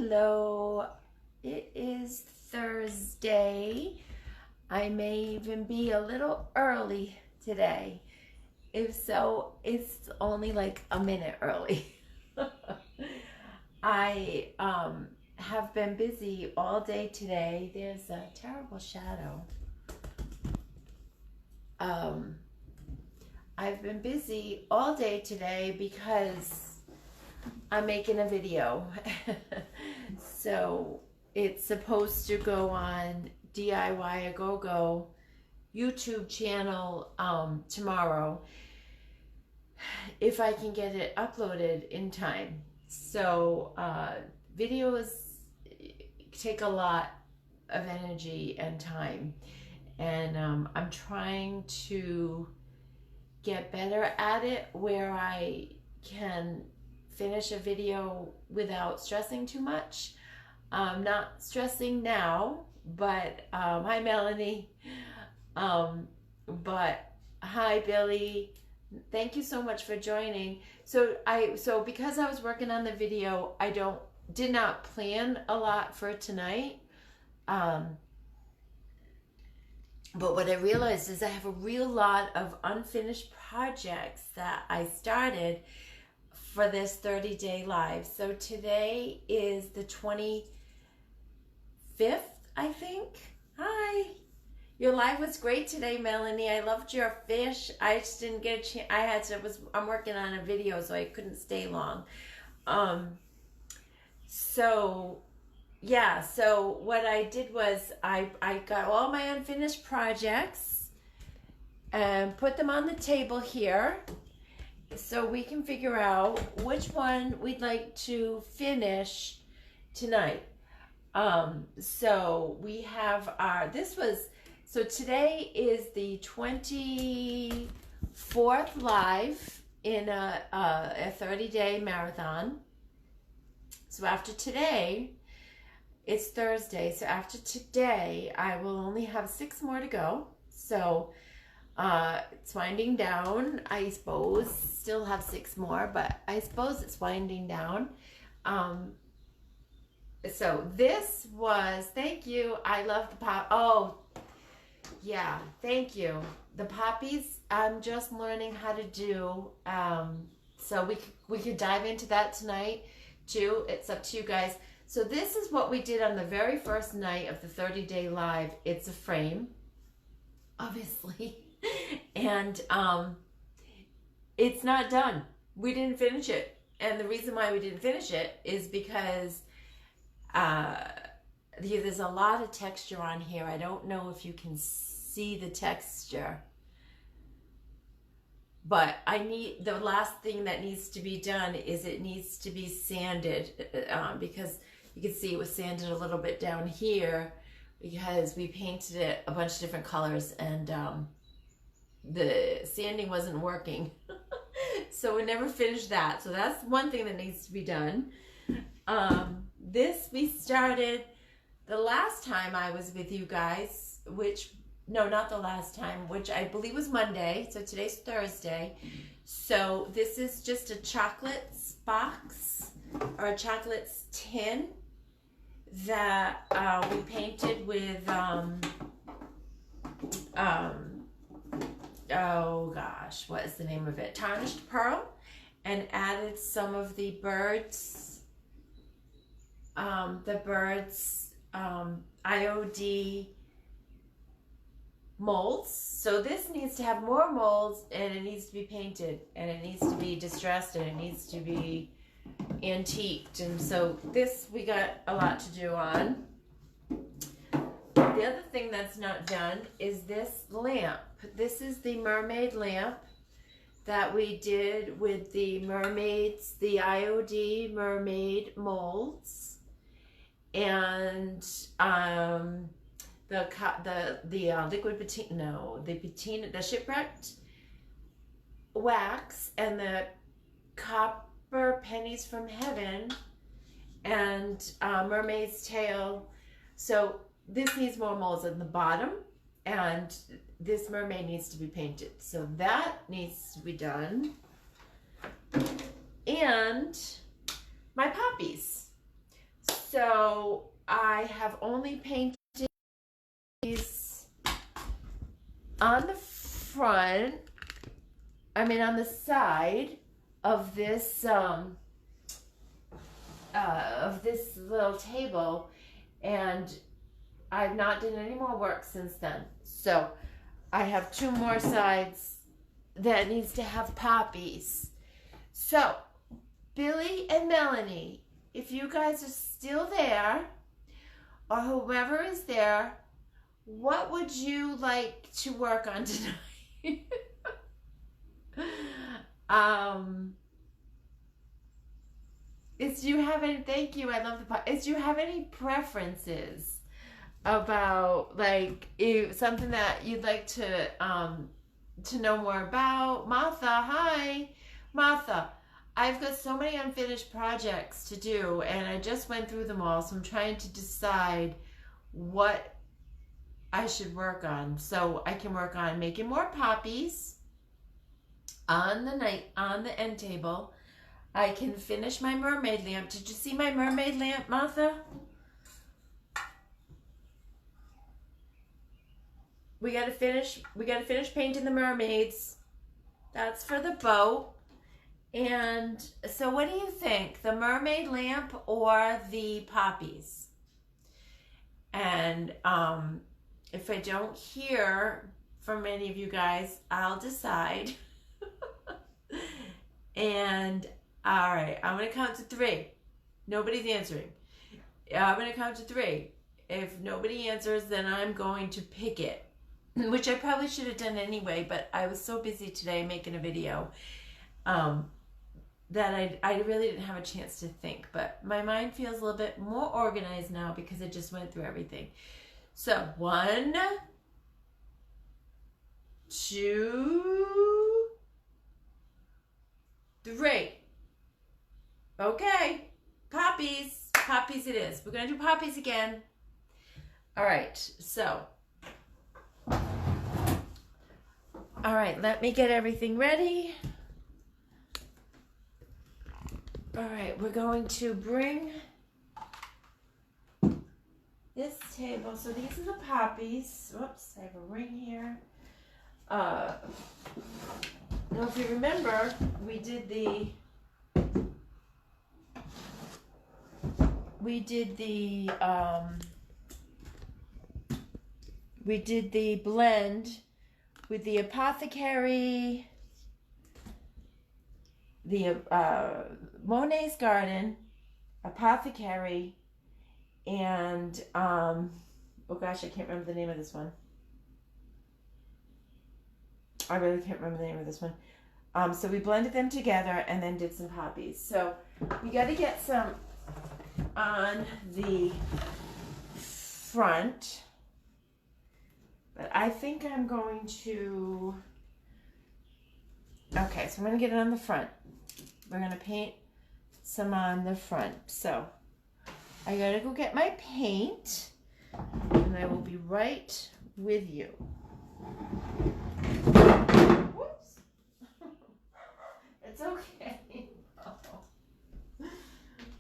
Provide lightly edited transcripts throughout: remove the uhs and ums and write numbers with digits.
Hello, it is Thursday. I may even be a little early today. If so, it's only like a minute early. I have been busy all day today. There's a terrible shadow. I've been busy all day today because I'm making a video. So it's supposed to go on DIY a Go-Go YouTube channel tomorrow if I can get it uploaded in time. So videos take a lot of energy and time, and I'm trying to get better at it where I can finish a video without stressing too much. I'm not stressing now, but hi Melanie. But hi Billy. Thank you so much for joining. So because I was working on the video, I did not plan a lot for tonight. But what I realized is I have a real lot of unfinished projects that I started for this 30-day live. So today is the 25th, I think. Hi. Your live was great today, Melanie. I loved your fish. I just didn't get a chance. I'm working on a video, so I couldn't stay long. So what I did was I got all my unfinished projects and put them on the table here so we can figure out which one we'd like to finish tonight. So we have so today is the 24th live in a 30-day marathon. So after today, it's Thursday, so after today, I will only have 6 more to go. So it's winding down, I suppose. Still have 6 more, but I suppose it's winding down. So this was, thank you. I love the pop. Oh, yeah, thank you. The poppies, I'm just learning how to do. So we could dive into that tonight too. It's up to you guys. So this is what we did on the very first night of the 30-day live. It's a frame, obviously. And it's not done. We didn't finish it. And the reason why we didn't finish it is because there's a lot of texture on here. I don't know if you can see the texture. But the last thing that needs to be done is it needs to be sanded because you can see it was sanded a little bit down here because we painted it a bunch of different colors and the sanding wasn't working. So we never finished that. So that's one thing that needs to be done. This we started the last time I was with you guys, no, not the last time, which I believe was Monday. So today's Thursday. So this is just a chocolates box or a chocolates tin that we painted with, oh gosh, what is the name of it? Tarnished Pearl, and added some of the birds, IOD molds. So this needs to have more molds, and it needs to be painted, and it needs to be distressed, and it needs to be antiqued. And so this we got a lot to do on. The other thing that's not done is this lamp. This is the mermaid lamp that we did with the mermaids, the IOD mermaid molds, and the liquid patina, the shipwrecked wax, and the copper pennies from heaven, and mermaid's tail. So this needs more molds at the bottom, and this mermaid needs to be painted. So that needs to be done. And my poppies. So I have only painted these on the front, on the side of this little table, and I've not done any more work since then. So I have 2 more sides that needs to have poppies. So Billy and Melanie, if you guys are still there, or whoever is there, what would you like to work on tonight? Do you have any, thank you, I love the, do you have any preferences about, like, something that you'd like to know more about? Martha, hi. Martha, I've got so many unfinished projects to do, and I just went through them all, so I'm trying to decide what I should work on. So I can work on making more poppies on the end table. I can finish my mermaid lamp. Did you see my mermaid lamp, Martha? We gotta finish painting the mermaids. That's for the boat. And so what do you think? The mermaid lamp or the poppies? And if I don't hear from any of you guys, I'll decide. And all right, I'm gonna count to 3. Nobody's answering. I'm gonna count to 3. If nobody answers, then I'm going to pick it, which I probably should have done anyway, but I was so busy today making a video that I really didn't have a chance to think. But my mind feels a little bit more organized now because I just went through everything. So 1, 2, 3. Okay, poppies it is. We're gonna do poppies again. All right, so all right, let me get everything ready. All right, we're going to bring this table. So these are the poppies. Whoops, I have a ring here. Now, if you remember, we did the blend with the Apothecary, the Monet's Garden, Apothecary, and oh gosh, I can't remember the name of this one. I really can't remember the name of this one. So we blended them together and then did some poppies. So we got to get some on the front, but I think I'm going to, okay, so I'm going to get it on the front. We're going to paint some on the front. So I got to go get my paint, and I will be right with you. Whoops. It's okay.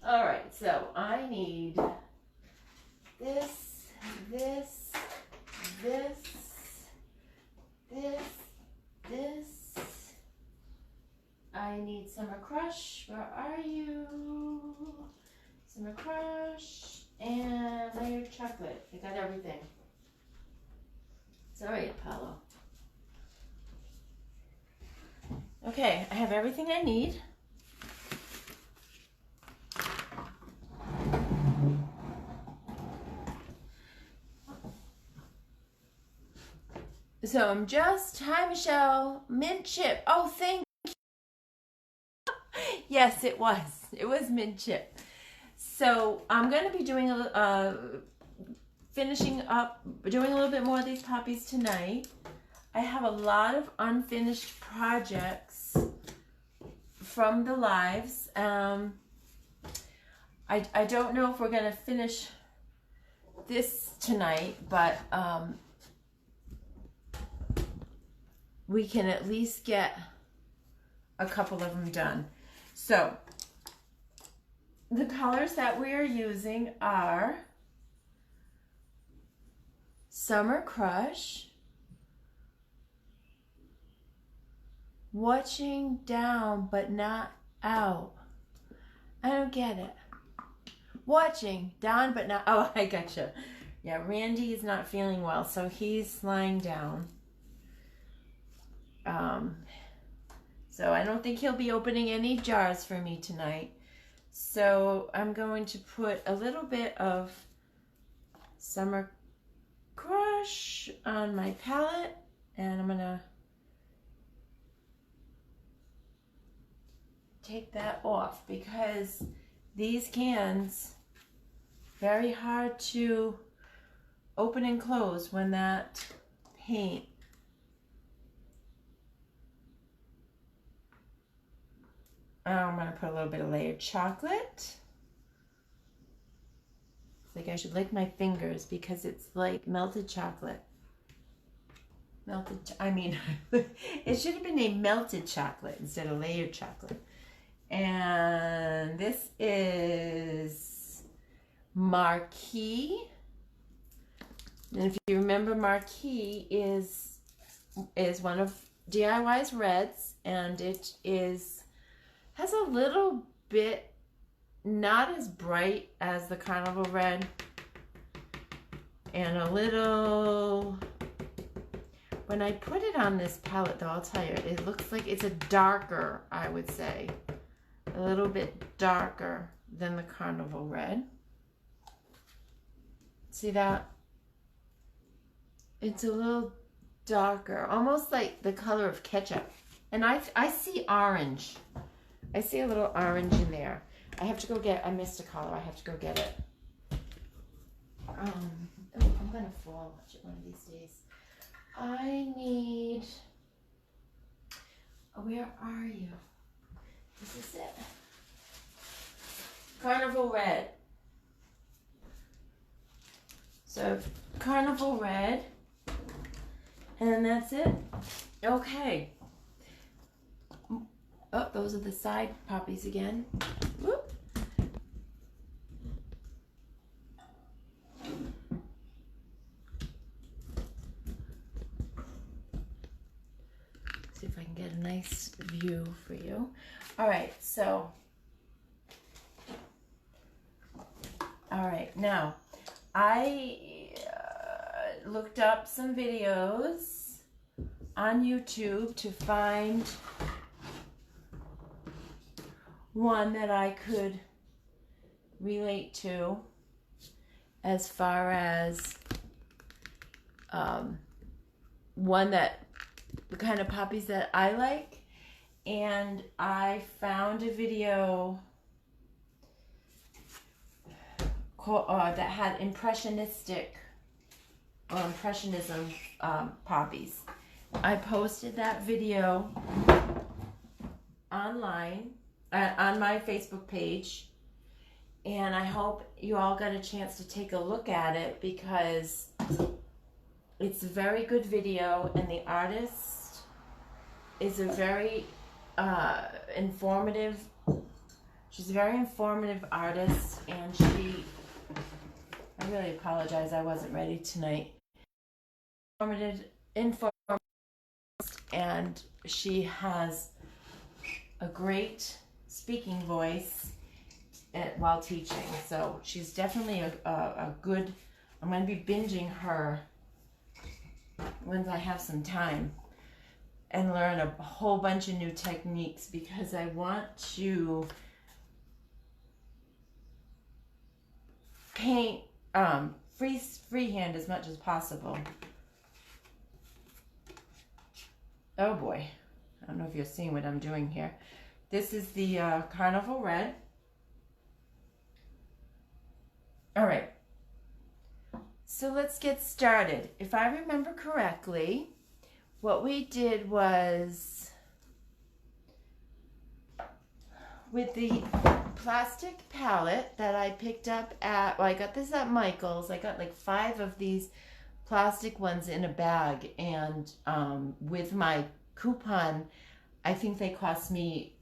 All right, so I need this, this, this, this, this. I need Summer Crush. Where are you? Summer Crush and layered chocolate. I got everything. Sorry, Apollo. Okay, I have everything I need. So I'm just, hi Michelle, mint chip. Oh, thank you. Yes, it was. It was mint chip. So I'm going to be doing finishing up, doing a little bit more of these poppies tonight. I have a lot of unfinished projects from the lives. I don't know if we're going to finish this tonight, but we can at least get a couple of them done. So the colors that we are using are Summer Crush, Watching Down But Not Out. I don't get it. Watching down but not. Oh, I gotcha. Yeah, Randy is not feeling well, so he's lying down. So I don't think he'll be opening any jars for me tonight. So I'm going to put a little bit of Summer Crush on my palette, and I'm gonna take that off because these cans very hard to open and close when that paint I'm going to put a little bit of layered chocolate. It's like I should lick my fingers because it's like melted chocolate. It should have been named melted chocolate instead of layered chocolate. And this is Marquee. And if you remember, Marquee is one of DIY's reds, and it has a little bit, not as bright as the Carnival Red, and a little, when I put it on this palette though, I'll tell you, it looks like it's a darker, I would say, a little bit darker than the Carnival Red. See that? It's a little darker, almost like the color of ketchup. And I see orange. I see a little orange in there. I have to go get, I missed a color. I have to go get it. I'm going to fall one of these days. I need, where are you? This is it. Carnival Red. So, Carnival Red. And that's it. Okay. Oh, those are the side poppies again. Whoop. See if I can get a nice view for you. All right, so. All right, now I looked up some videos on YouTube to find one that I could relate to as far as one that the kind of poppies that I like, and I found a video called, that had impressionism poppies. I posted that video online on my Facebook page, and I hope you all got a chance to take a look at it because it's a very good video, and the artist is a very informative, she's a very informative artist, and I really apologize, I wasn't ready tonight. Informative, and she has a great speaking voice while teaching. So she's definitely a good, I'm going to be binging her when I have some time and learn a whole bunch of new techniques because I want to paint freehand as much as possible. Oh boy, I don't know if you're seeing what I'm doing here. This is the Carnival Red. All right, so let's get started. If I remember correctly, what we did was with the plastic palette that I picked up at, well, I got this at Michael's. I got like 5 of these plastic ones in a bag, and with my coupon, I think they cost me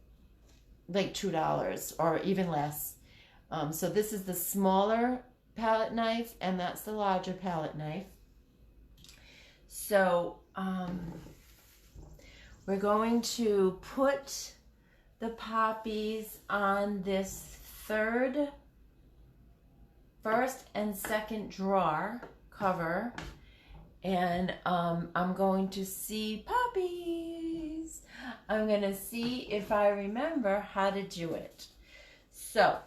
like $2 or even less. So this is the smaller palette knife, and that's the larger palette knife. So we're going to put the poppies on this first and second drawer cover, and I'm going to see poppies. I'm going to see if I remember how to do it. So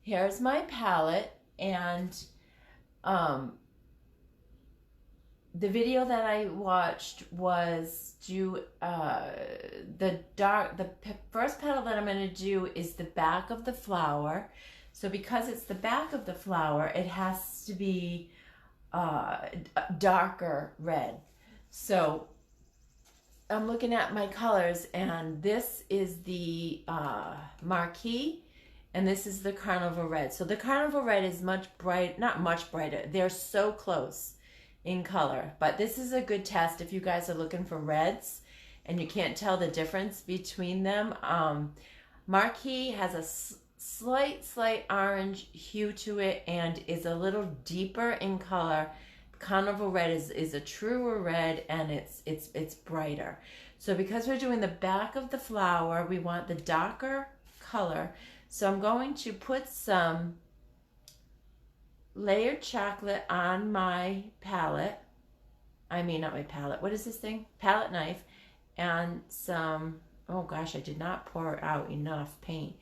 here's my palette, and the video that I watched was do the first petal that I'm going to do is the back of the flower. So because it's the back of the flower, it has to be darker red. So I'm looking at my colors, and this is the Marquee, and this is the Carnival Red. So the Carnival Red is not much brighter. They're so close in color, but this is a good test if you guys are looking for reds and you can't tell the difference between them. Marquee has a slight orange hue to it and is a little deeper in color. Carnival Red is a truer red, and it's brighter. So because we're doing the back of the flower, we want the darker color. So I'm going to put some layered chocolate on my palette. I mean, not my palette. What is this thing? Palette knife. And some, oh gosh, I did not pour out enough paint.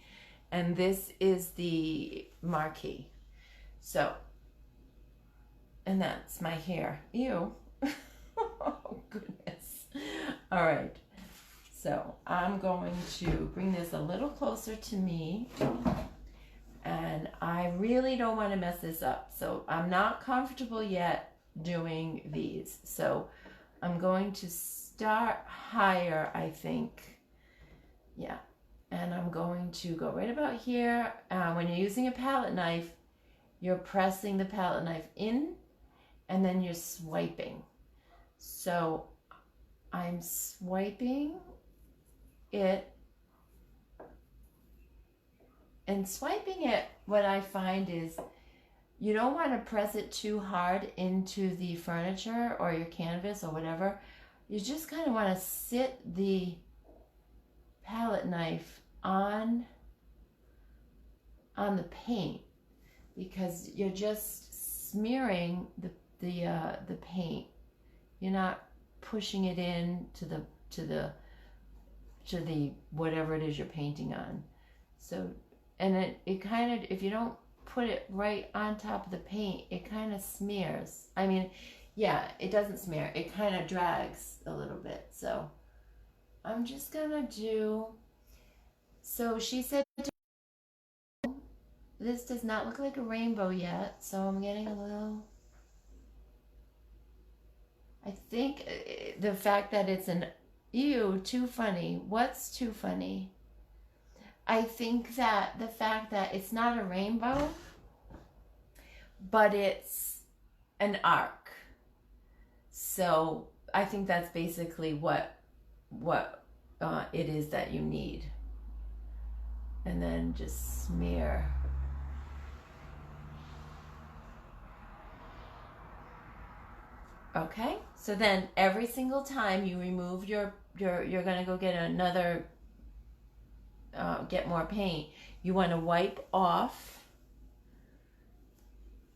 And this is the Marquee. So, and that's my hair. Ew. Oh, goodness. All right. So I'm going to bring this a little closer to me. And I really don't want to mess this up. So I'm not comfortable yet doing these. So I'm going to start higher, I think. Yeah. And I'm going to go right about here. When you're using a palette knife, you're pressing the palette knife in, and then you're swiping. So I'm swiping it. And swiping it, what I find is you don't want to press it too hard into the furniture or your canvas or whatever. You just kind of want to sit the palette knife on the paint, because you're just smearing the paint. You're not pushing it in to the whatever it is you're painting on. So, and it kind of, if you don't put it right on top of the paint, it kind of smears. I mean, yeah, it doesn't smear. It kind of drags a little bit. So I'm just gonna do, so she said this does not look like a rainbow yet, so I'm getting a little, I think the fact that it's an, ew, too funny. What's too funny? I think that the fact that it's not a rainbow, but it's an arc. So I think that's basically what it is that you need. And then just smear. Okay, so then every single time you remove you're gonna go get another, get more paint, you want to wipe off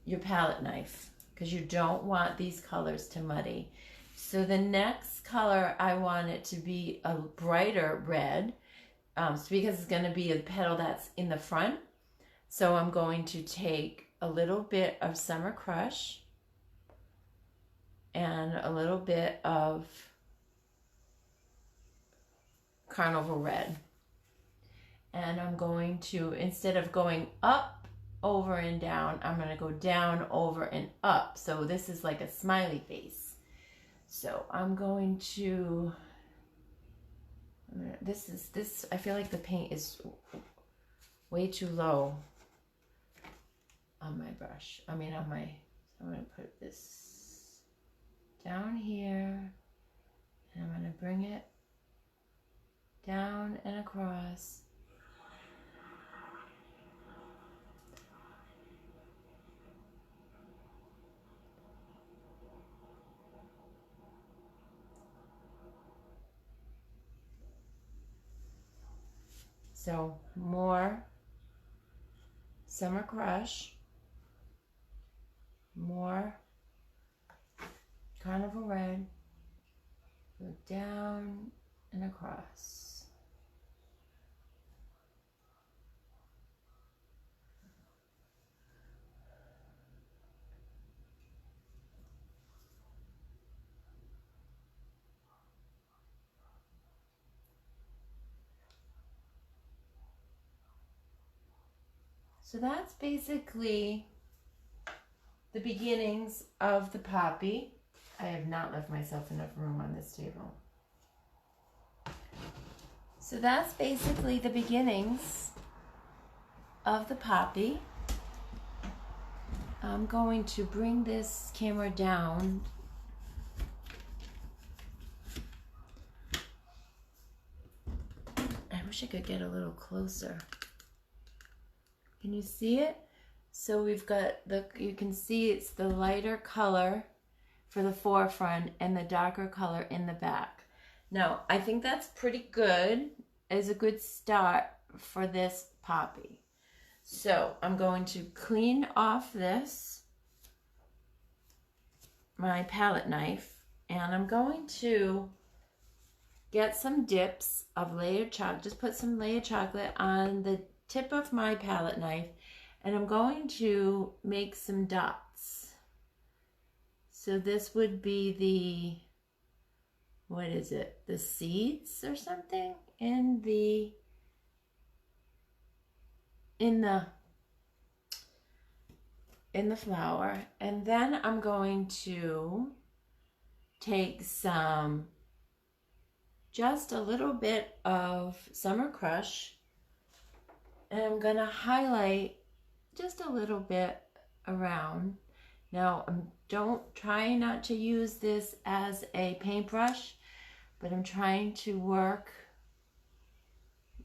your palette knife because you don't want these colors to muddy. So the next color, I want it to be a brighter red, so because it's going to be a petal that's in the front. So I'm going to take a little bit of Summer Crush and a little bit of Carnival Red. And I'm going to, instead of going up, over, and down, I'm going to go down, over, and up. So this is like a smiley face. So I'm going to, this, I feel like the paint is way too low on my brush. I mean, on my, I'm going to put this down here, and I'm going to bring it down and across. So more Summer Crush, more Carnival Red, go down and across. So that's basically the beginnings of the poppy. I have not left myself enough room on this table. So that's basically the beginnings of the poppy. I'm going to bring this camera down. I wish I could get a little closer. Can you see it? So we've got you can see it's the lighter color for the forefront and the darker color in the back. Now, I think that's pretty good, as a good start for this poppy. So I'm going to clean off my palette knife, and I'm going to get some dips of layered chocolate. Just put some layered chocolate on the tip of my palette knife, and I'm going to make some dots. So this would be what is it? The seeds or something in the flower. And then I'm going to take just a little bit of Summer Crush, and I'm gonna highlight just a little bit around. Now, don't try not to use this as a paintbrush, but I'm trying to work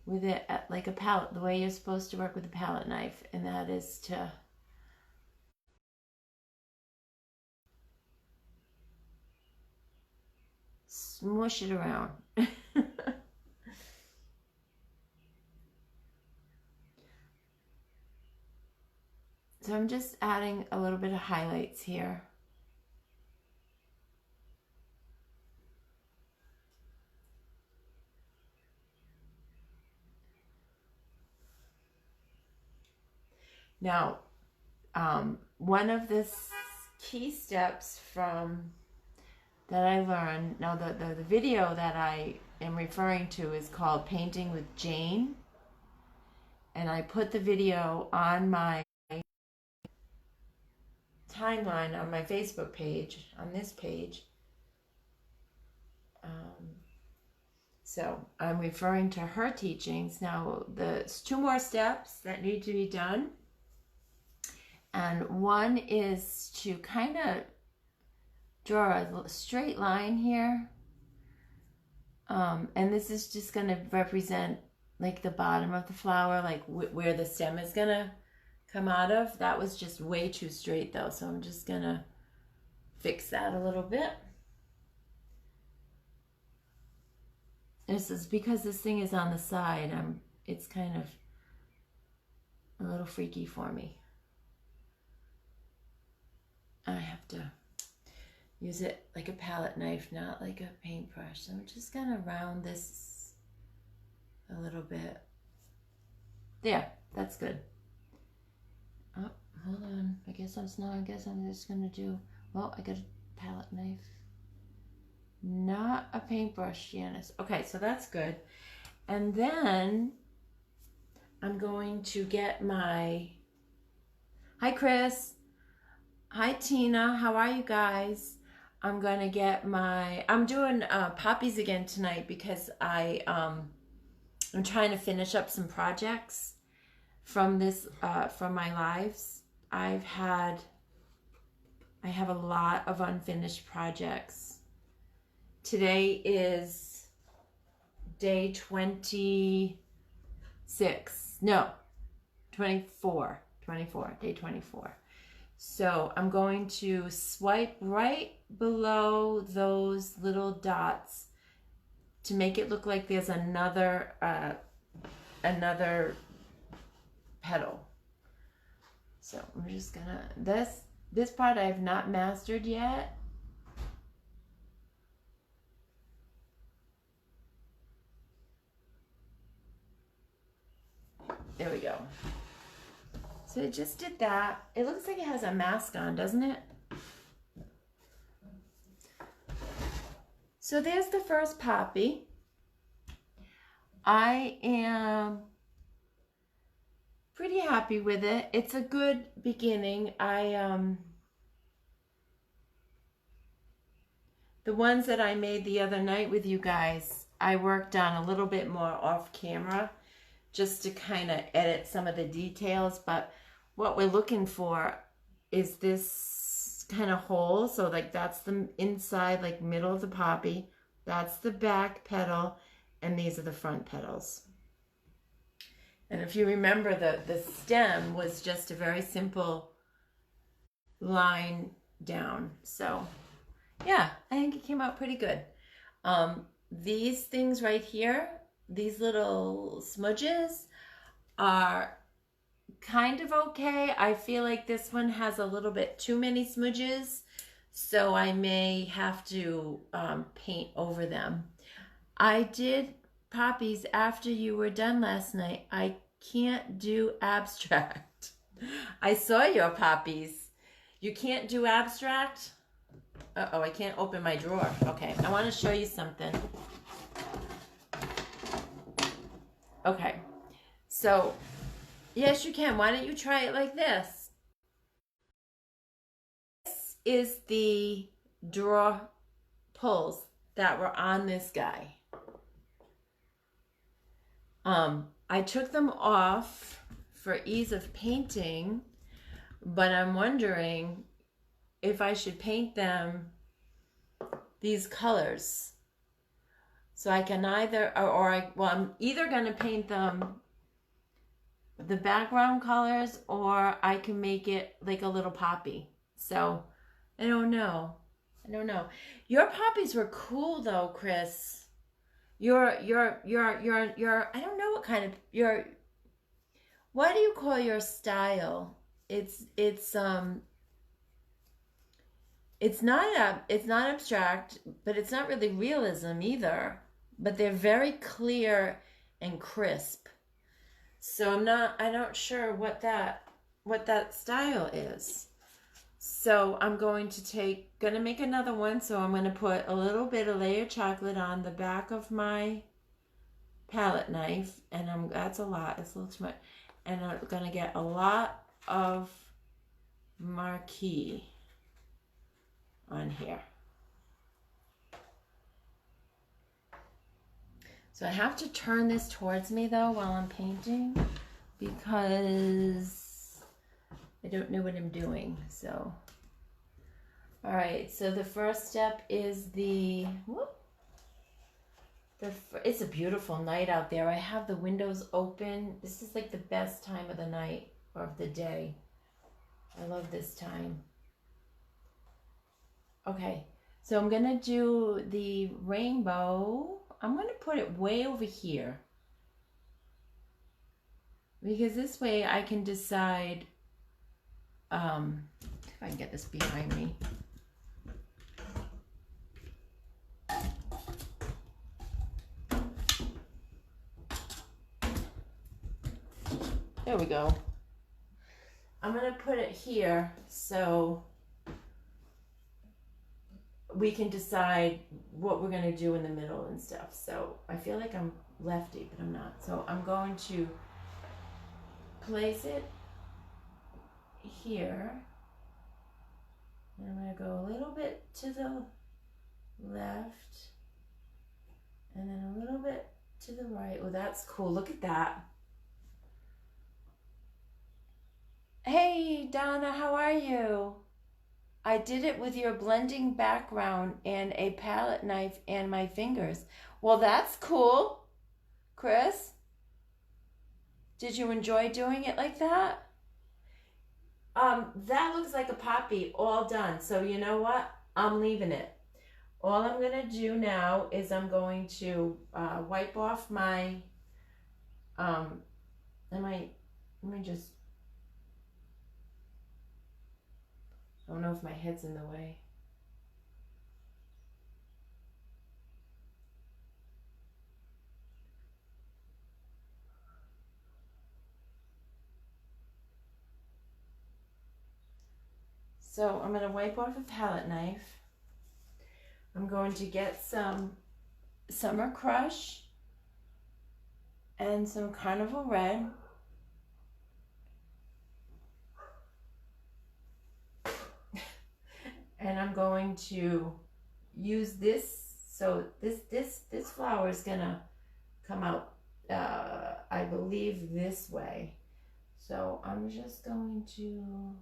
with it like a palette, the way you're supposed to work with a palette knife, and that is to smush it around. So I'm just adding a little bit of highlights here. Now, one of the key steps that I learned, now the video that I am referring to is called Painting with Jane, and I put the video on my timeline on my Facebook page, on this page. So I'm referring to her teachings. Now, there's 2 more steps that need to be done. And one is to kind of draw a straight line here. And this is just going to represent like the bottom of the flower, like where the stem is going to come out of. That was just way too straight though, so I'm just going to fix that a little bit. This is because this thing is on the side. It's kind of a little freaky for me. I have to use it like a palette knife, not like a paintbrush. So I'm just gonna round this a little bit. There, that's good. Oh, hold on. I guess I'm just gonna do, well, I got a palette knife. Not a paintbrush, Janice. Okay, so that's good. And then I'm going to get my, hi Chris, hi Tina, how are you guys? I'm gonna get my, I'm doing poppies again tonight because I'm trying to finish up some projects from this, from my lives. I have a lot of unfinished projects. Today is day 24, day 24. So I'm going to swipe right below those little dots to make it look like there's another another petal. So I'm just gonna, this part I have not mastered yet. There we go. So I just did that. It looks like it has a mask on, doesn't it? So there's the first poppy. I am pretty happy with it. It's a good beginning. The ones that I made the other night with you guys, I worked on a little bit more off camera just to kind of edit some of the details, but what we're looking for is this kind of hole. So like that's the inside, like middle of the poppy. That's the back petal, and these are the front petals. And if you remember, the stem was just a very simple line down. So yeah, I think it came out pretty good. These things right here, these little smudges are kind of okay. I feel like this one has a little bit too many smudges, so I may have to paint over them. I did poppies after you were done last night. I can't do abstract. I saw your poppies. You can't do abstract? Uh-oh, I can't open my drawer. Okay, I want to show you something. Okay, so yes, you can. Why don't you try it like this? This is the draw pulls that were on this guy. I took them off for ease of painting, but I'm wondering if I should paint them these colors. So I can either, well, I'm either going to paint them the background colors, or I can make it like a little poppy. So I don't know. Your poppies were cool though, Chris. Your I don't know what kind of what do you call your style? It's not abstract, but it's not really realism either. But they're very clear and crisp. So I'm not sure what that style is. So I'm going to make another one. So I'm going to put a little bit of layered chocolate on the back of my palette knife, and that's a lot. It's a little too much, and I'm going to get a lot of marquee on here. So I have to turn this towards me though while I'm painting, because I don't know what I'm doing. So, all right, so the first step is it's a beautiful night out there. I have the windows open. This is like the best time of the night or of the day. I love this time. Okay, so I'm gonna do the rainbow. I'm gonna put it way over here, because this way I can decide, if I can get this behind me. There we go. I'm gonna put it here so we can decide what we're gonna do in the middle and stuff. So I feel like I'm lefty, but I'm not. So I'm going to place it here. And I'm gonna go a little bit to the left, and then a little bit to the right. Oh, that's cool. Look at that. Hey, Donna, how are you? I did it with your blending background and a palette knife and my fingers. Well, that's cool. Chris, did you enjoy doing it like that? That looks like a poppy all done. So you know what? I'm leaving it. All I'm going to do now is I'm going to wipe off my let me just, I don't know if my head's in the way. So I'm going to wipe off a palette knife. I'm going to get some Summer Crush and some Carnival Red. And I'm going to use this. So this flower is gonna come out, I believe, this way. So I'm just going to,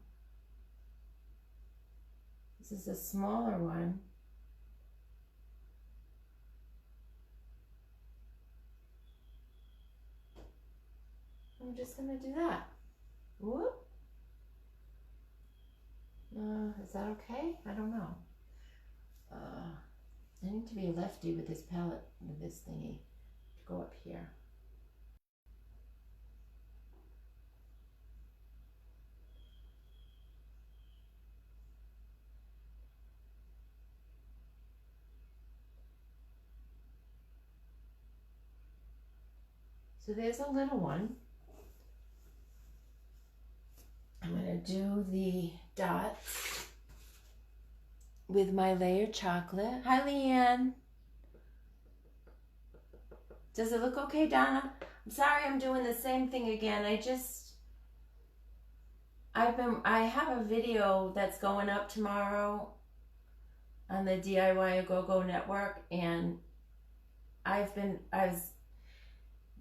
this is a smaller one. I'm just gonna do that. Whoop. Is that okay? I don't know. I need to be a lefty with this palette, with this thingy, to go up here. So there's a little one. I'm gonna do the dots with my layered chocolate. Hi, Leanne. Does it look okay, Donna? I'm sorry I'm doing the same thing again. I have a video that's going up tomorrow on the DIY A Go-Go network, and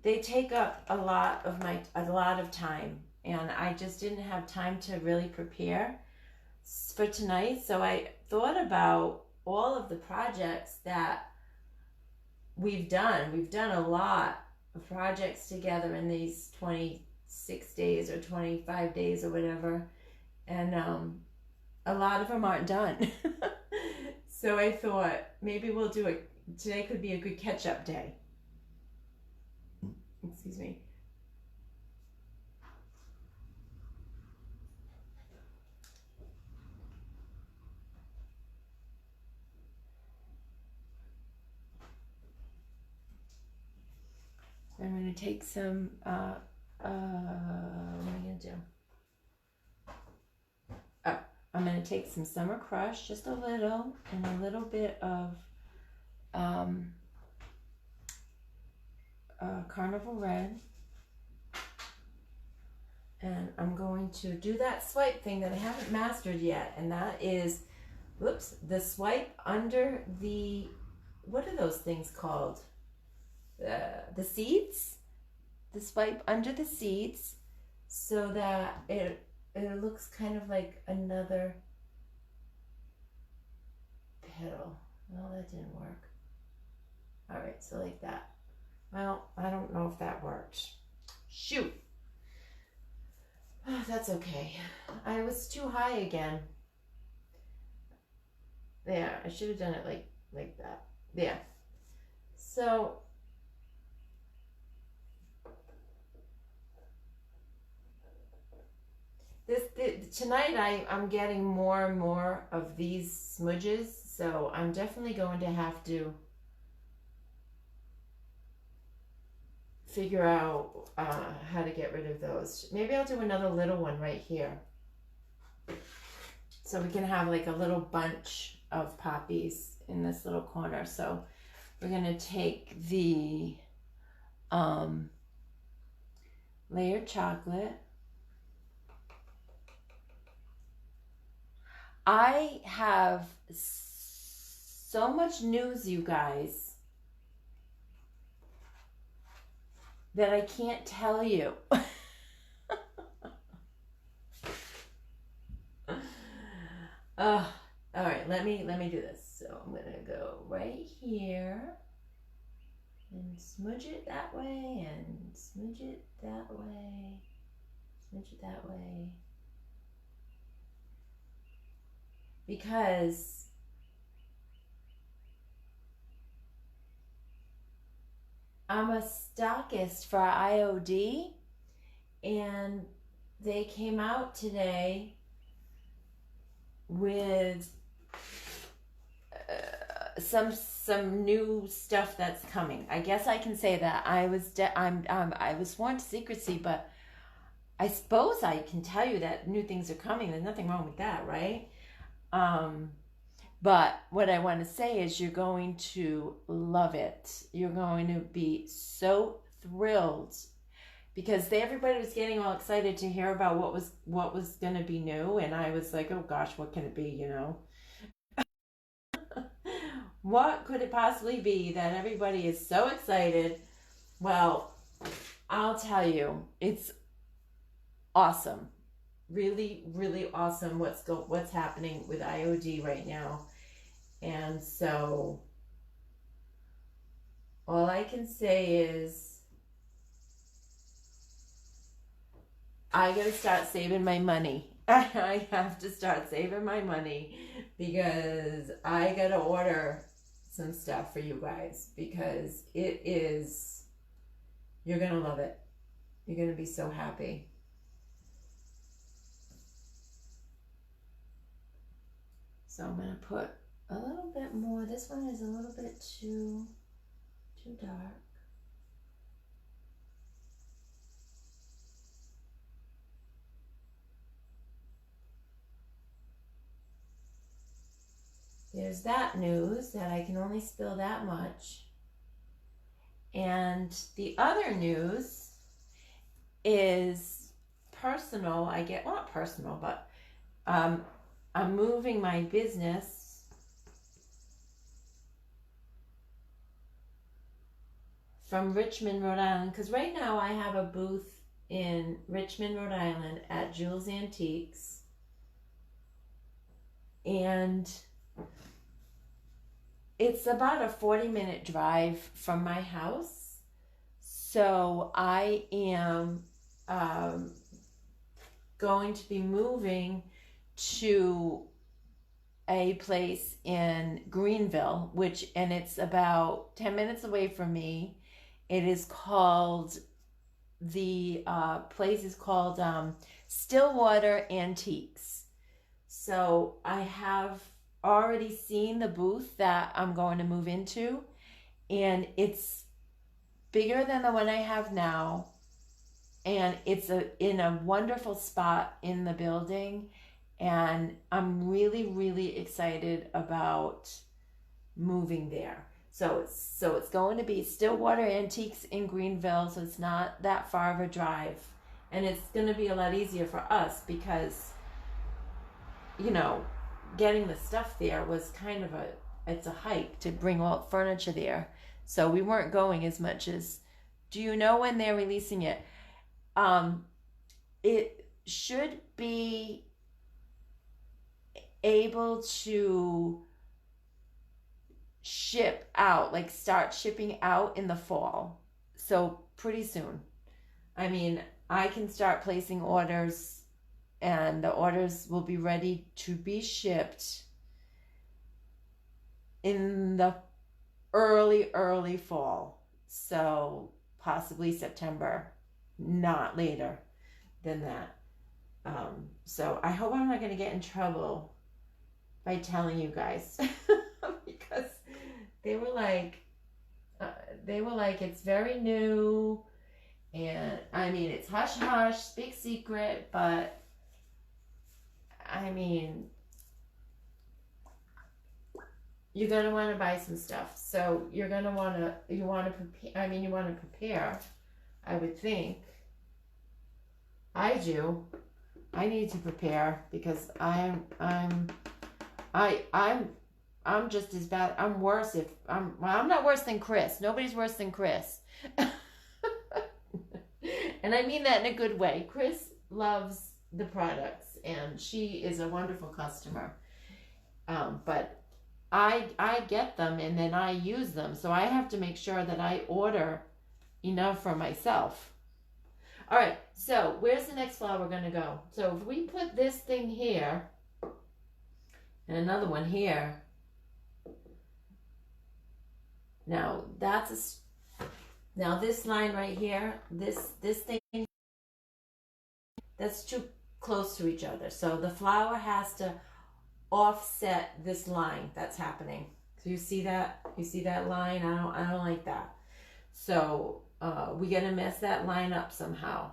they take up a lot of time, and I just didn't have time to really prepare for tonight. So I thought about all of the projects that we've done. We've done a lot of projects together in these 26 days or 25 days or whatever, and a lot of them aren't done. So I thought maybe we'll do it. Today could be a good catch-up day. Excuse me. I'm going to take some, what am I going to do? Oh, I'm going to take some Summer Crush, just a little, and a little bit of Carnival Red. And I'm going to do that swipe thing that I haven't mastered yet, and that is, whoops, the swipe under the, what are those things called? The seeds, the swipe under the seeds, so that it looks kind of like another petal. Well, that didn't work. All right, so like that. Well, I don't know if that worked. Shoot. Oh, that's okay. I was too high again. There, I should have done it like that. There. So tonight I'm getting more and more of these smudges, so I'm definitely going to have to figure out how to get rid of those. Maybe I'll do another little one right here, so we can have like a little bunch of poppies in this little corner. So we're gonna take the layered chocolate. I have so much news, you guys, that I can't tell you. All right, let me do this. So I'm gonna go right here and smudge it that way and smudge it that way, smudge it that way. Because I'm a stockist for IOD, and they came out today with some new stuff that's coming. I guess I can say that. I was sworn to secrecy, but I suppose I can tell you that new things are coming. There's nothing wrong with that, right? But what I want to say is you're going to love it. You're going to be so thrilled because everybody was getting all excited to hear about what was going to be new, and I was like, oh gosh, what can it be, you know? What could it possibly be that everybody is so excited? Well, I'll tell you, it's awesome. Really, really awesome what's happening with IOD right now. And so all I can say is I gotta start saving my money. I have to start saving my money because I gotta order some stuff for you guys because you're gonna love it. You're gonna be so happy. So I'm gonna put a little bit more. This one is a little bit too dark. There's that news that I can only spill that much. And the other news is personal. Not personal, but I'm moving my business from Richmond, Rhode Island, because right now I have a booth in Richmond, Rhode Island at Jules Antiques, and it's about a 40-minute drive from my house. So I am going to be moving to a place in Greenville, and it's about 10 minutes away from me. It is called, the place is called Stillwater Antiques. So I have already seen the booth that I'm going to move into, and it's bigger than the one I have now, and it's in a wonderful spot in the building, and I'm really, really excited about moving there. So it's going to be Stillwater Antiques in Greenville, so it's not that far of a drive, and it's going to be a lot easier for us because, you know, getting the stuff there was kind of it's a hike to bring all furniture there. So we weren't going as much as, do you know when they're releasing it? It should be able to ship out, like start shipping out in the fall. So pretty soon. I mean, I can start placing orders and the orders will be ready to be shipped in the early fall. So possibly September, not later than that. So I hope I'm not going to get in trouble by telling you guys because they were like, it's very new, and I mean, it's hush hush, big secret, but I mean, you're gonna want to buy some stuff. So you want to prepare. I would think. I do. I need to prepare because I'm just as bad. I'm worse I'm not worse than Chris. Nobody's worse than Chris. And I mean that in a good way. Chris loves the products and she is a wonderful customer. But I get them and then I use them. So I have to make sure that I order enough for myself. All right, so where's the next flower going to go? So if we put this thing here and another one here, now that's Now this line right here, this thing, that's too close to each other. So the flower has to offset this line that's happening. So you see that? You see that line? I don't like that. So we gotta mess that line up somehow.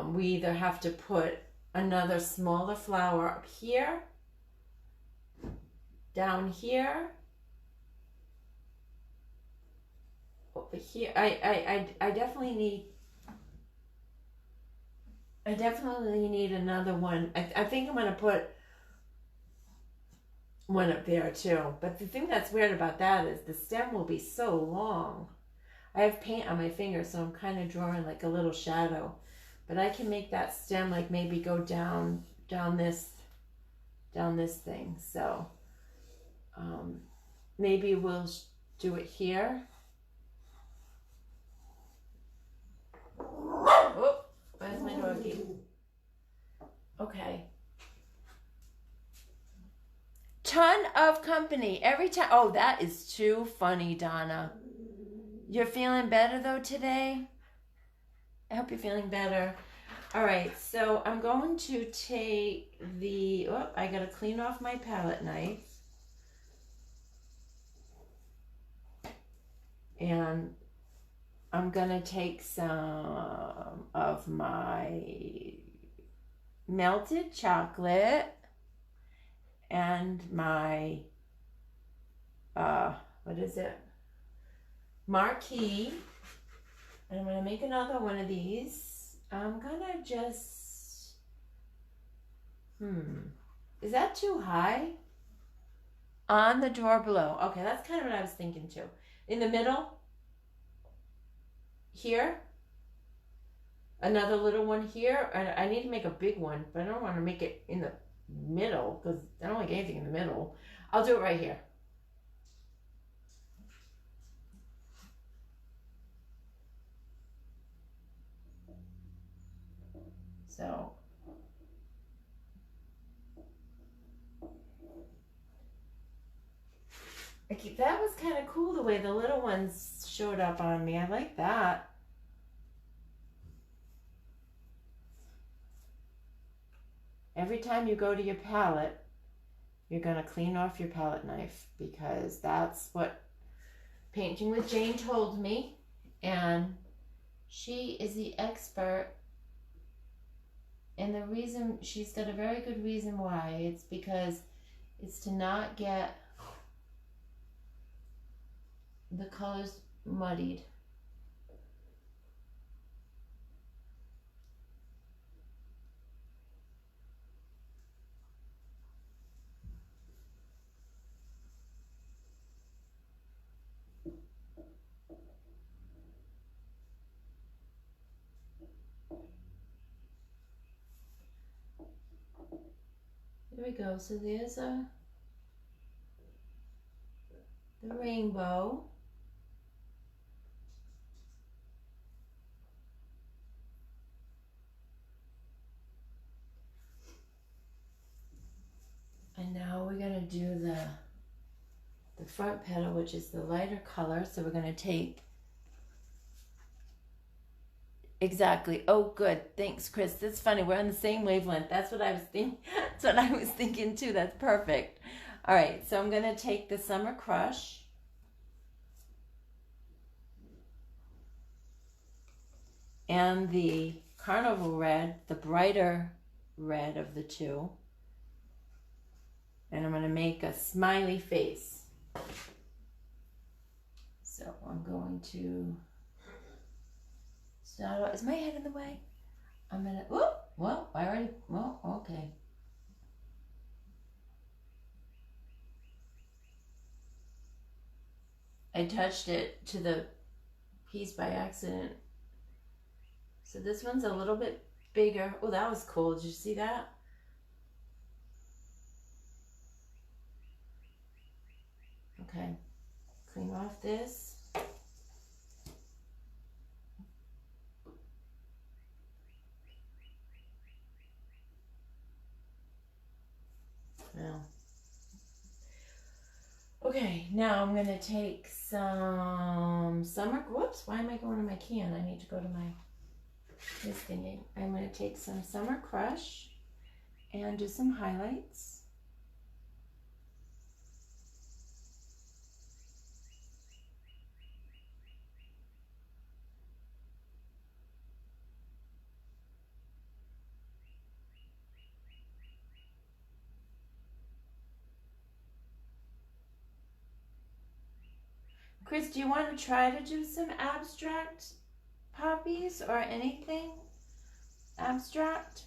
We either have to put another smaller flower up here, down here, over here. I definitely need another one. I think I'm gonna put one up there too. But the thing that's weird about that is the stem will be so long. I have paint on my finger, so I'm kind of drawing like a little shadow. But I can make that stem like maybe go down this thing. So maybe we'll do it here. Oh, where's my doggy? Okay. Ton of company every time. Oh, that is too funny, Donna. You're feeling better though today? I hope you're feeling better. All right, so I'm going to take the, I gotta clean off my palette knife. And I'm gonna take some of my melted chocolate and my, what is it? Marquee. And I'm gonna make another one of these. I'm gonna just, is that too high? On the drawer below. Okay, that's kind of what I was thinking too. In the middle, here, another little one here. I need to make a big one, but I don't want to make it in the middle because I don't like anything in the middle. I'll do it right here. So that was kind of cool the way the little ones showed up on me. I like that. Every time you go to your palette, you're going to clean off your palette knife because that's what Painting with Jane told me. And she is the expert. And the reason, she's got a very good reason why. It's because it's to not get the colors muddied. There we go. So there's the rainbow. And now we're going to do the front petal, which is the lighter color. So we're going to take, exactly. Oh, good. Thanks, Chris. That's funny. We're on the same wavelength. That's what I was thinking. That's what I was thinking too. That's perfect. All right. So I'm going to take the Summer Crush. And the Carnival Red, the brighter red of the two. And I'm going to make a smiley face. So I'm going to start. Is my head in the way? I'm going to, well, I already, well, okay. I touched it to the piece by accident. So this one's a little bit bigger. Oh, that was cool. Did you see that? Okay. Clean off this. Now. Okay, now I'm gonna take some whoops, why am I going to my can? I need to go to my, this thingy. I'm gonna take some Summer Crush and do some highlights. Chris, do you want to try to do some abstract poppies or anything abstract?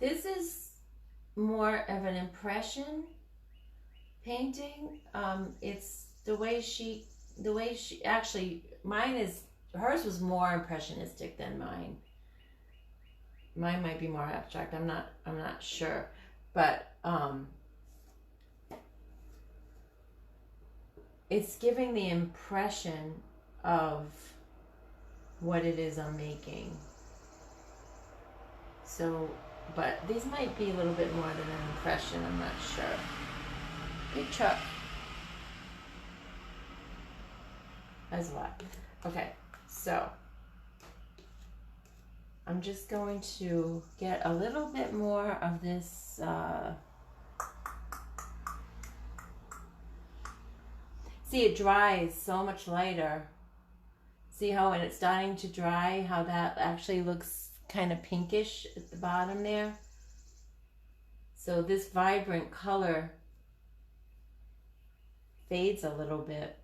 This is more of an impression painting. It's the way she actually, hers was more impressionistic than mine. Mine might be more abstract. I'm not sure, but it's giving the impression of what it is I'm making. So, but these might be a little bit more than an impression. I'm not sure. Big truck. As what? Okay, so I'm just going to get a little bit more of this see, it dries so much lighter. See how when it's starting to dry, how that actually looks kind of pinkish at the bottom there? So this vibrant color fades a little bit.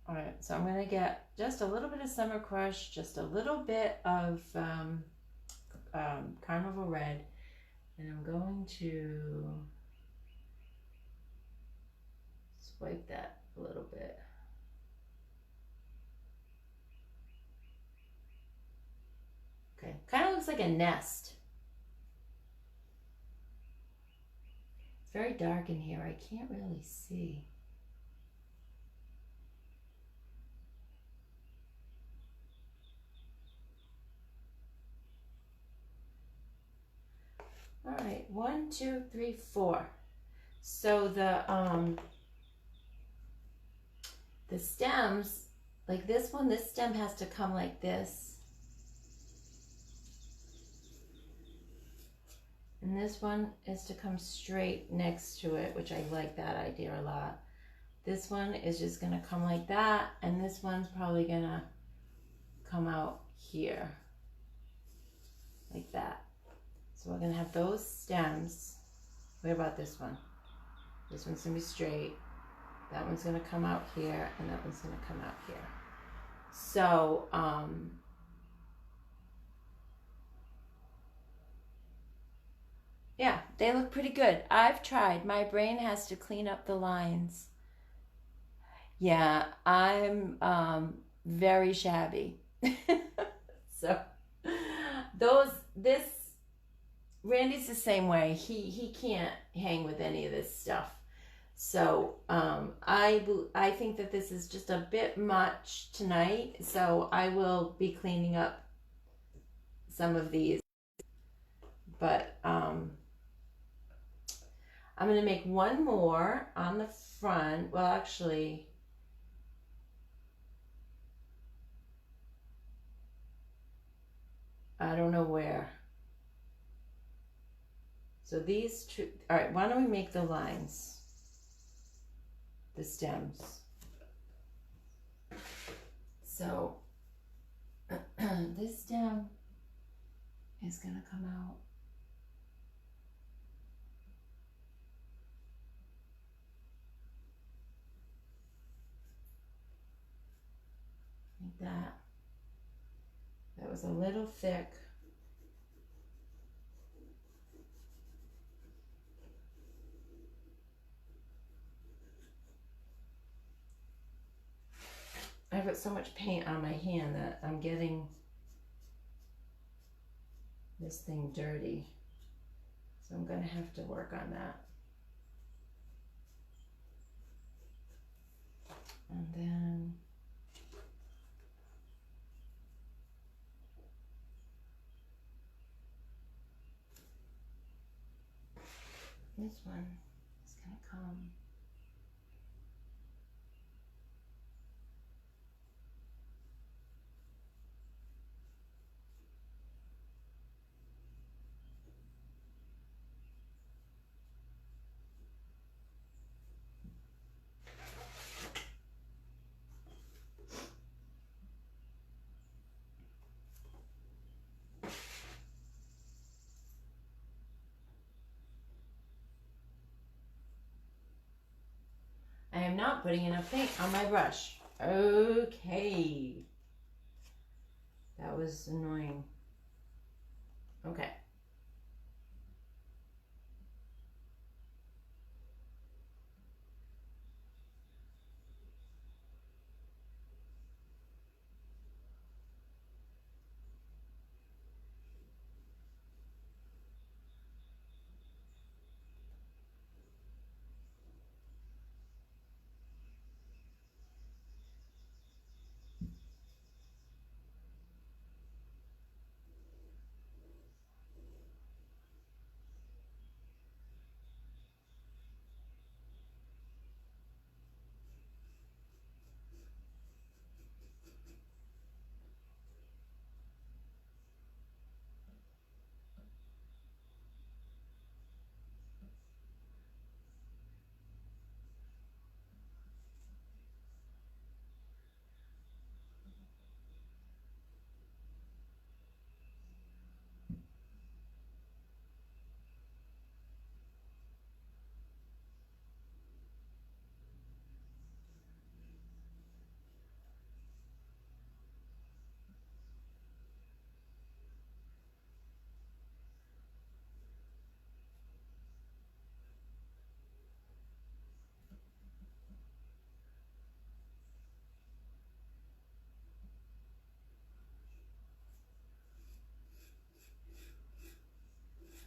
All right, so I'm gonna get just a little bit of Summer Crush, just a little bit of Carnival Red, and I'm going to swipe that a little bit. Okay, kind of looks like a nest. It's very dark in here, I can't really see. All right, 1, 2, 3, 4. So the stems, like this one, this stem has to come like this. And this one is to come straight next to it, which I like that idea a lot. This one is just gonna come like that, and this one's probably gonna come out here, like that. So we're gonna have those stems. What about this one? This one's gonna be straight. That one's gonna come out here, and that one's gonna come out here. So, yeah, they look pretty good. I've tried. My brain has to clean up the lines. Yeah, I'm very shabby. So, Randy's the same way. He can't hang with any of this stuff. So I think that this is just a bit much tonight. So I will be cleaning up some of these. But I'm going to make one more on the front. Well, actually, I don't know where. So these two, all right, why don't we make the lines, the stems. So this stem is gonna come out like that. That was a little thick. I've got so much paint on my hand that I'm getting this thing dirty. So I'm gonna have to work on that. And then this one is gonna come. I am not putting enough paint on my brush. Okay. That was annoying. Okay.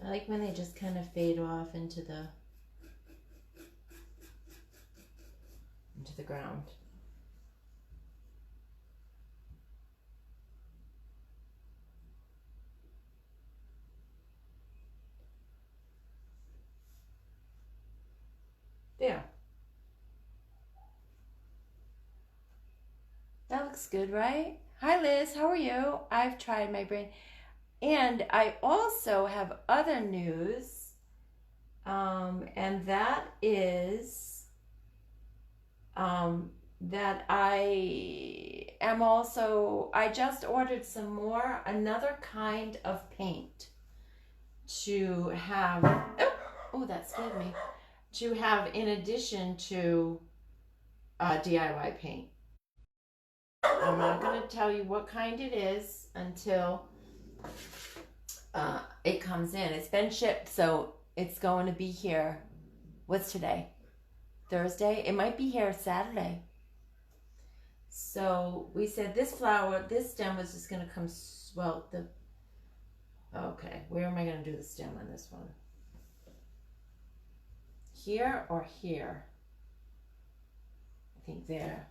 I like when they just kind of fade off into the ground. There. That looks good, right? Hi Liz, how are you? I've tried my brain. And I also have other news. And that is that I just ordered some more, another kind of paint to have, oh, that scared me, to have in addition to DIY paint. I'm not going to tell you what kind it is until it comes in. It's been shipped, so it's going to be here. What's today? Thursday? It might be here Saturday. So we said this stem was just going to come, okay, where am I going to do the stem on this one? Here or here? I think there.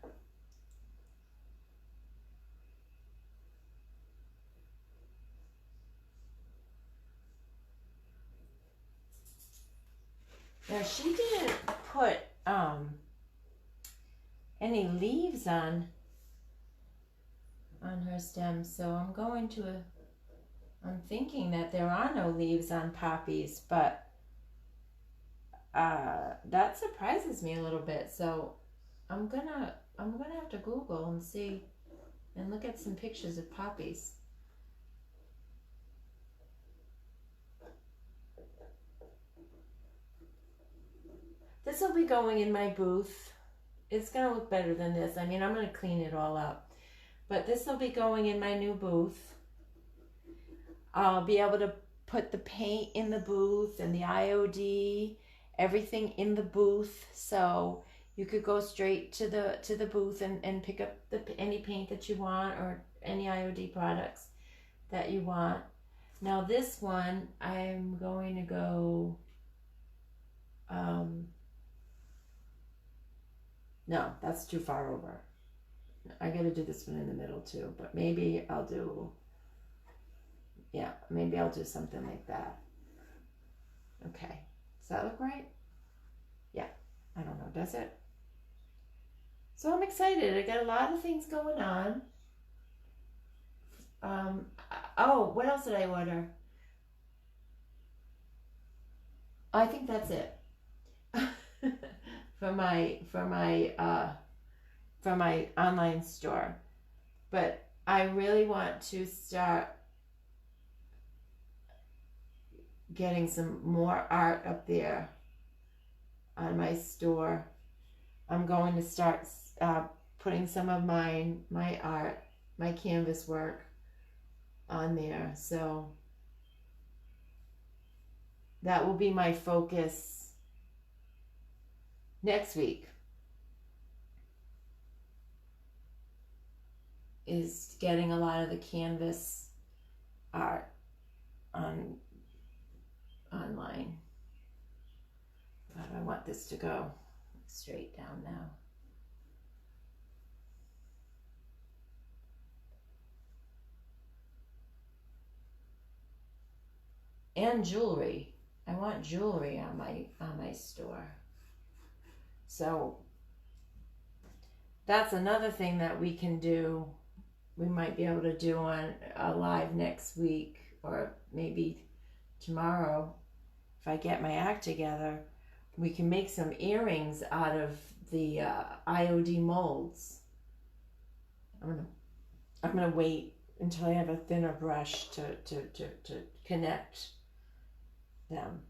Now she didn't put any leaves on her stem, so I'm thinking that there are no leaves on poppies, but that surprises me a little bit. So I'm gonna have to Google and see and look at some pictures of poppies. This will be going in my booth. It's gonna look better than this. I mean, I'm gonna clean it all up, but this will be going in my new booth. I'll be able to put the paint in the booth and the IOD, everything in the booth, so you could go straight to the booth and pick up any paint that you want or any IOD products that you want. Now this one, I'm going to go No, that's too far over. I gotta do this one in the middle too, but maybe I'll do, yeah, maybe I'll do something like that. Okay, does that look right? Yeah, I don't know, does it? So I'm excited. I got a lot of things going on. Oh, what else did I order? I think that's it. for my online store. But I really want to start getting some more art up there on my store. I'm going to start putting some of my art, my canvas work on there. So that will be my focus next week, is getting a lot of the canvas art online. But I want this to go straight down now. And jewelry. I want jewelry on my store. So that's another thing that we can do. We might be able to do on a live next week, or maybe tomorrow, if I get my act together. We can make some earrings out of the IOD molds. I'm gonna wait until I have a thinner brush to connect them.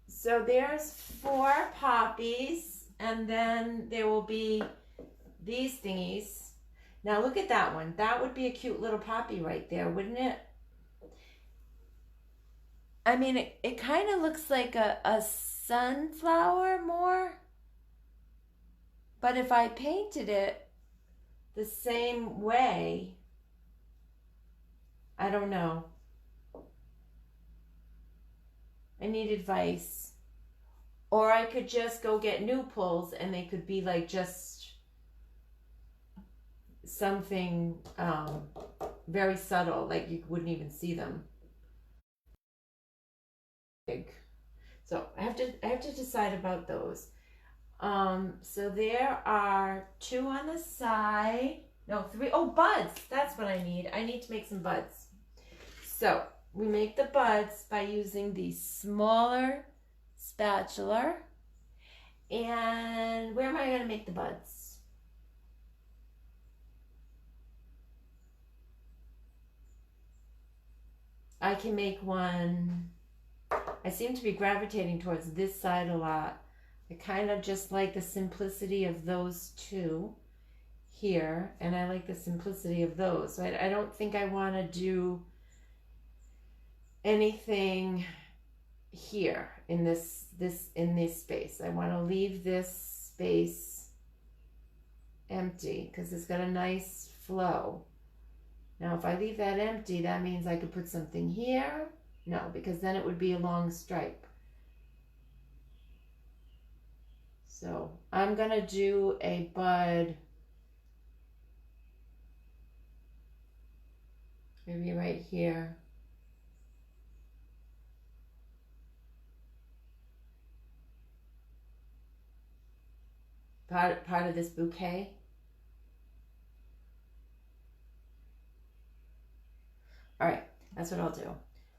So there's 4 poppies, and then there will be these thingies. Now look at that one. That would be a cute little poppy right there, wouldn't it? I mean, it kind of looks like a sunflower more. But if I painted it the same way, I don't know. I need advice. Or I could just go get new pulls and they could be like just something very subtle, like you wouldn't even see them. So I have to decide about those. So there are 2 on the side. No, 3. Oh, buds. That's what I need. I need to make some buds. So we make the buds by using the smaller spatula. And where am I going to make the buds? I can make one. I seem to be gravitating towards this side a lot. I kind of just like the simplicity of those 2 here, and I like the simplicity of those. So I don't think I want to do anything here in this space. I want to leave this space empty because it's got a nice flow. Now if I leave that empty, that means I could put something here. No, because then it would be a long stripe. So I'm gonna do a bud maybe right here. Part of this bouquet. All right, that's what I'll do.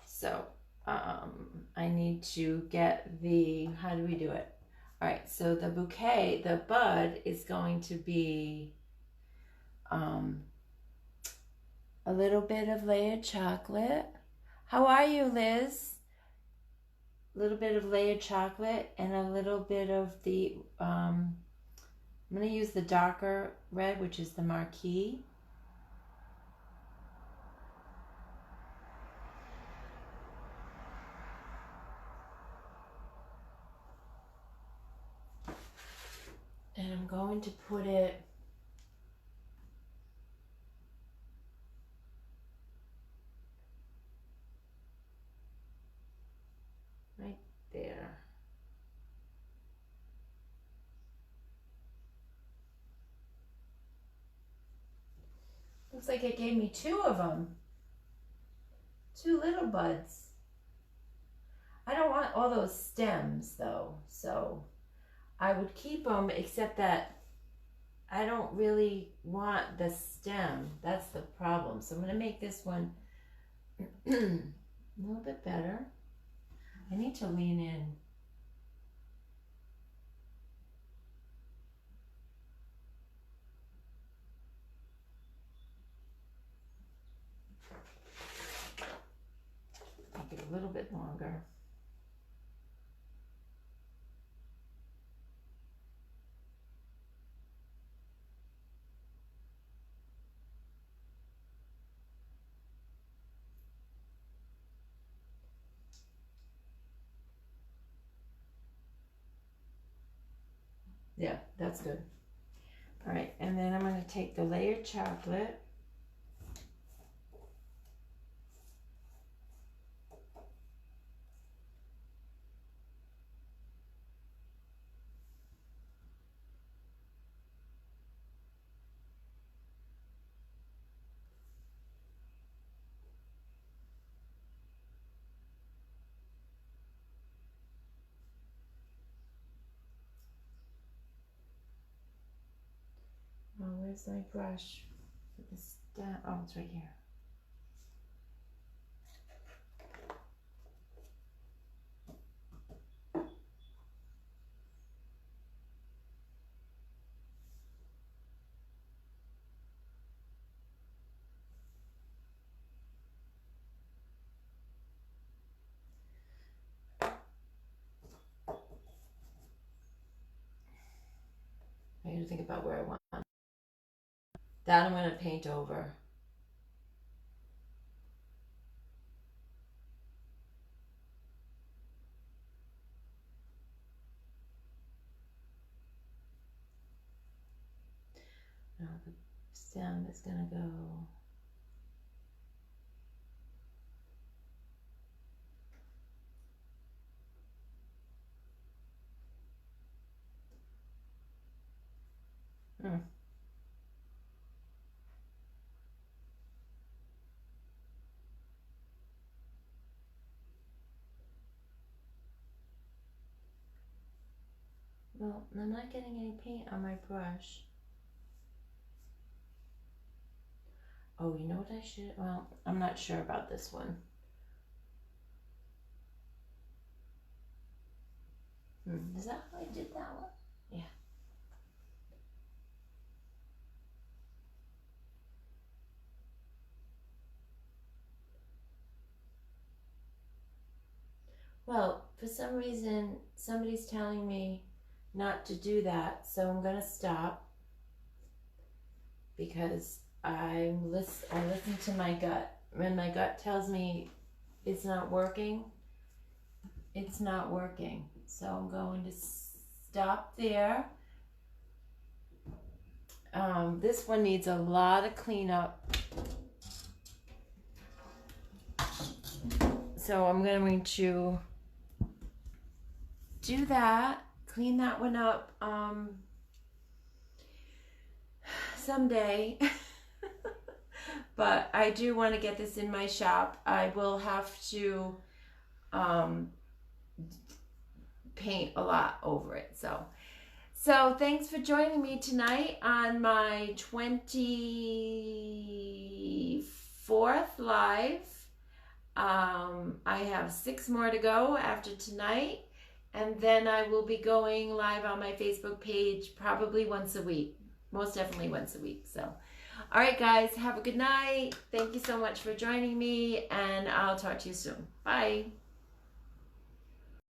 So I need to get the, how do we do it? All right, so the bouquet, the bud is going to be a little bit of layered chocolate. How are you, Liz? A little bit of layered chocolate and a little bit of the, I'm going to use the darker red, which is the Marquee. And I'm going to put it right there. Looks like it gave me 2 of them. 2 little buds. I don't want all those stems though, so I would keep them, except that I don't really want the stem. That's the problem. So I'm going to make this one a little bit better. I need to lean in. Make it a little bit longer. Yeah, that's good. All right, and then I'm going to take the layered chocolate. Oh, where's my brush? Put this down. Oh, it's right here. I got to think about where I want. That I'm going to paint over. Now the stem is going to go. Well, I'm not getting any paint on my brush. Oh, you know what I should? Well, I'm not sure about this one. Is that how I did that one? Yeah. Well, for some reason, somebody's telling me not to do that, so I'm gonna stop because I listen to my gut. When my gut tells me it's not working, it's not working. So I'm going to stop there. This one needs a lot of cleanup. So I'm going to do that, clean that one up someday. But I do want to get this in my shop. I will have to paint a lot over it. So thanks for joining me tonight on my 24th live. I have 6 more to go after tonight, and then I will be going live on my Facebook page probably once a week. Most definitely once a week. So, all right, guys, have a good night. Thank you so much for joining me, and I'll talk to you soon. Bye.